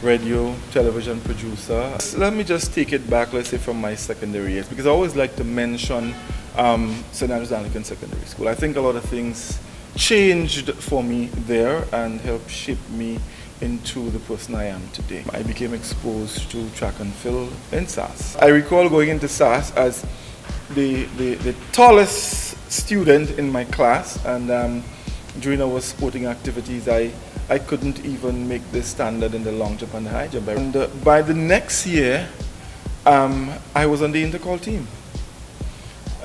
radio, television producer. Let me just take it back, let's say, from my secondary years, because I always like to mention St. Andrews Anglican Secondary School. I think a lot of things changed for me there and helped shape me into the person I am today. I became exposed to track and field in SAS. I recall going into SAS as the tallest student in my class, and during our sporting activities I couldn't even make the standard in the long jump and the high jump. And by the next year, I was on the intercall team.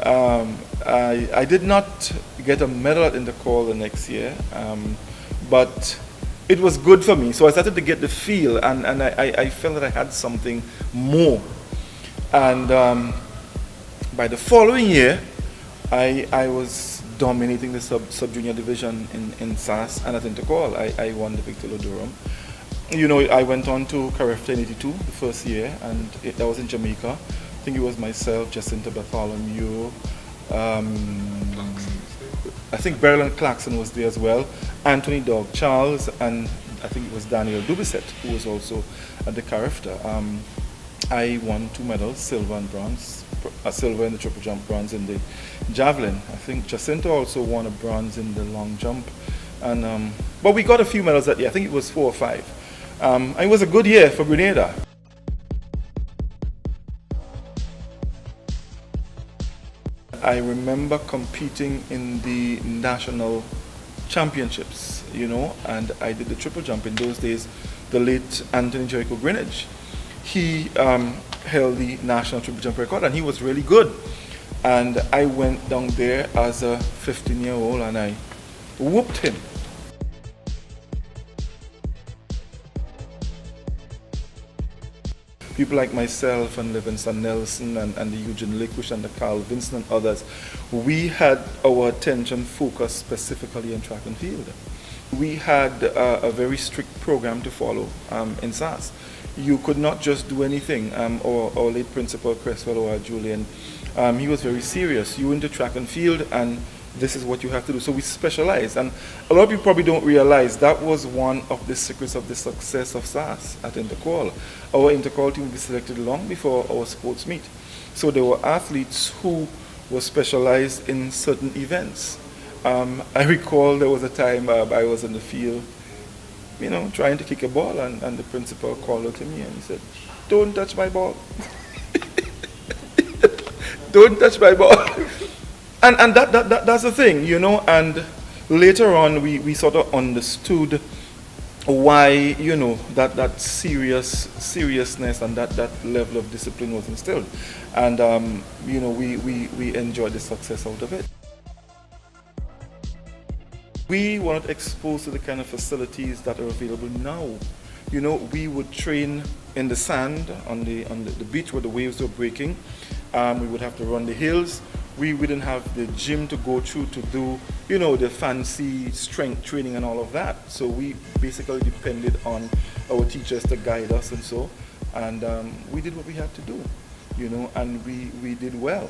I did not get a medal at intercall the next year, but it was good for me. So I started to get the feel, and I felt that I had something more. And by the following year, I was dominating the sub-junior division in SAS and at intercall. I won the Victor Durham. You know, I went on to CARIFTA in '82, the first year, and that was in Jamaica. I think it was myself, Jacinta Bartholomew, I think Beryl Clarkson was there as well, Anthony Dog Charles, and I think it was Daniel Dubiset, who was also at the CARIFTA. I won 2 medals, silver and bronze, silver in the triple jump, bronze in the javelin. I think Jacinta also won a bronze in the long jump. And but we got a few medals that year. I think it was 4 or 5. And it was a good year for Grenada. I remember competing in the national championships, you know, and I did the triple jump. In those days, the late Anthony Jericho Greenwich, he held the national triple jump record, and he was really good. And I went down there as a 15-year-old and I whooped him. People like myself and Livingston Nelson and the Eugene Lickwish and the Carl Vincent and others, we had our attention focused specifically on track and field. We had a very strict program to follow in SAS. You could not just do anything. Our late principal, Cresswell or Julian, he was very serious. You into track and field, and this is what you have to do. So we specialized, and a lot of people probably don't realize that was one of the secrets of the success of SAS at Intercall. Our Intercall team would be selected long before our sports meet. So there were athletes who were specialized in certain events. I recall there was a time I was in the field, you know, trying to kick a ball, and the principal called out to me and he said, "Don't touch my ball." Don't touch my ball. And that's the thing, you know, and later on we sort of understood why, you know, that seriousness and that level of discipline was instilled. And, you know, we enjoyed the success out of it. We were not exposed to the kind of facilities that are available now. You know, we would train in the sand on the beach where the waves were breaking. We would have to run the hills. We wouldn't have the gym to go through to do, you know, the fancy strength training and all of that. So we basically depended on our teachers to guide us and so. And we did what we had to do, you know, and we did well.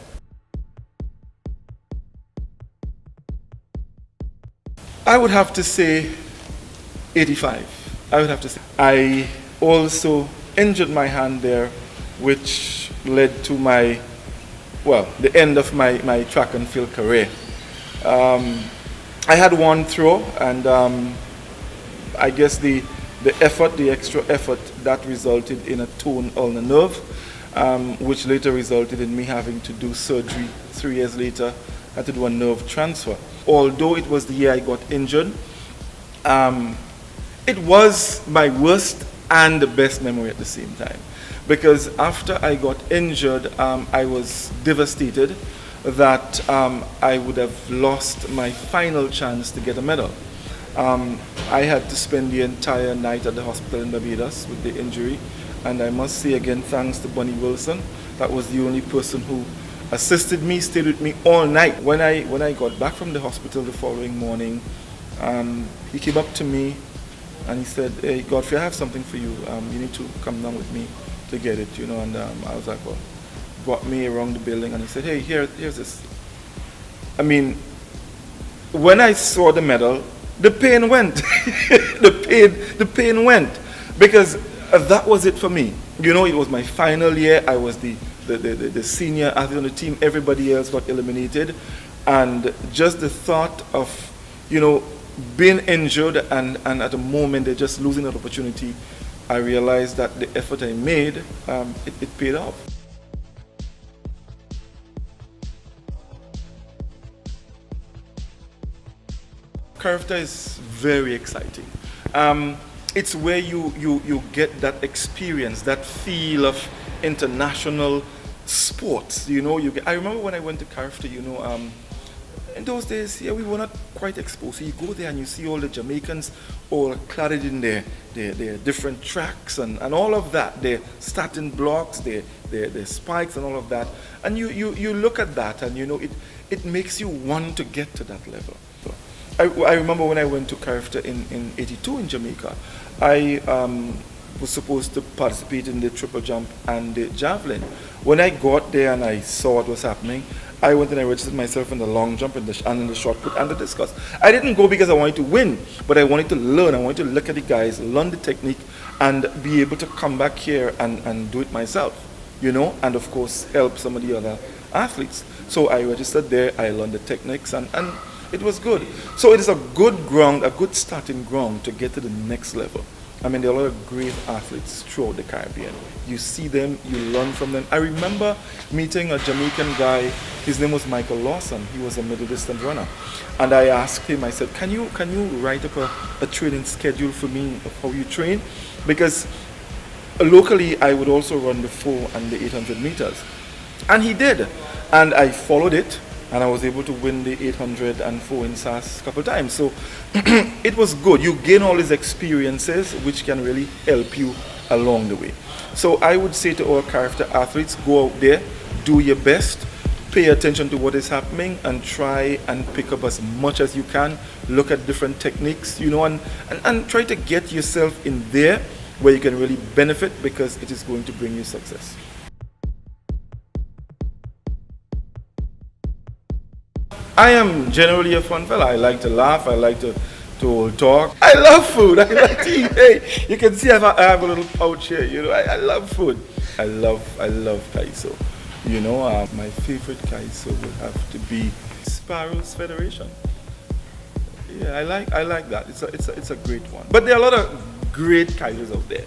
I would have to say 85. I would have to say. I also injured my hand there, which led to my, well, the end of my track and field career. I had one throw, and I guess the extra effort, that resulted in a torn ulnar nerve, which later resulted in me having to do surgery 3 years later. I had to do a nerve transfer. Although it was the year I got injured, it was my worst and the best memory at the same time. Because after I got injured, I was devastated that I would have lost my final chance to get a medal. I had to spend the entire night at the hospital in Barbados with the injury, and I must say again, thanks to Bunny Wilson. That was the only person who assisted me, stayed with me all night. When I got back from the hospital the following morning, he came up to me and he said, "Hey, Godfrey, I have something for you. You need to come down with me to get it," you know. And I was like, well, brought me around the building, and he said, "Hey, here's this." I mean, when I saw the medal, the pain went. the pain went, because that was it for me. You know, it was my final year. I was the senior athlete on the team. Everybody else got eliminated. And just the thought of, you know, being injured and at a moment they're just losing that opportunity, I realized that the effort I made, it paid off. CARIFTA is very exciting. It's where you get that experience, that feel of international sports. You know, I remember when I went to CARIFTA, you know, in those days, yeah, we were not quite exposed. So you go there and you see all the Jamaicans all cladded in their different tracks and all of that, their starting blocks, their spikes and all of that. And you look at that and, you know, it makes you want to get to that level. I remember when I went to CARIFTA in '82 in Jamaica, I was supposed to participate in the triple jump and the javelin. When I got there and I saw what was happening, I went and I registered myself in the long jump and in the shot put and the discus. I didn't go because I wanted to win, but I wanted to learn. I wanted to look at the guys, learn the technique, and be able to come back here and do it myself, you know, and of course help some of the other athletes. So I registered there, I learned the techniques, and it was good. So it is a good ground, a good starting ground to get to the next level. I mean, there are a lot of great athletes throughout the Caribbean. You see them, you learn from them. I remember meeting a Jamaican guy, his name was Michael Lawson. He was a middle distance runner. And I asked him, I said, can you write up a training schedule for me of how you train? Because locally, I would also run the 4 and the 800 meters. And he did. And I followed it. And I was able to win the 800 and 4 in SAS a couple of times. So it was good. You gain all these experiences which can really help you along the way. So I would say to our CARIFTA athletes, go out there, do your best, pay attention to what is happening and try and pick up as much as you can. Look at different techniques, you know, and try to get yourself in there where you can really benefit, because it is going to bring you success. I am generally a fun fella. I like to laugh. I like to talk. I love food. I like to eat. Hey, you can see I have a little pouch here. You know, I love food. I love kaiso. You know, my favorite kaiso would have to be Sparrows Federation. Yeah, I like that. It's a great one. But there are a lot of great kaisos out there.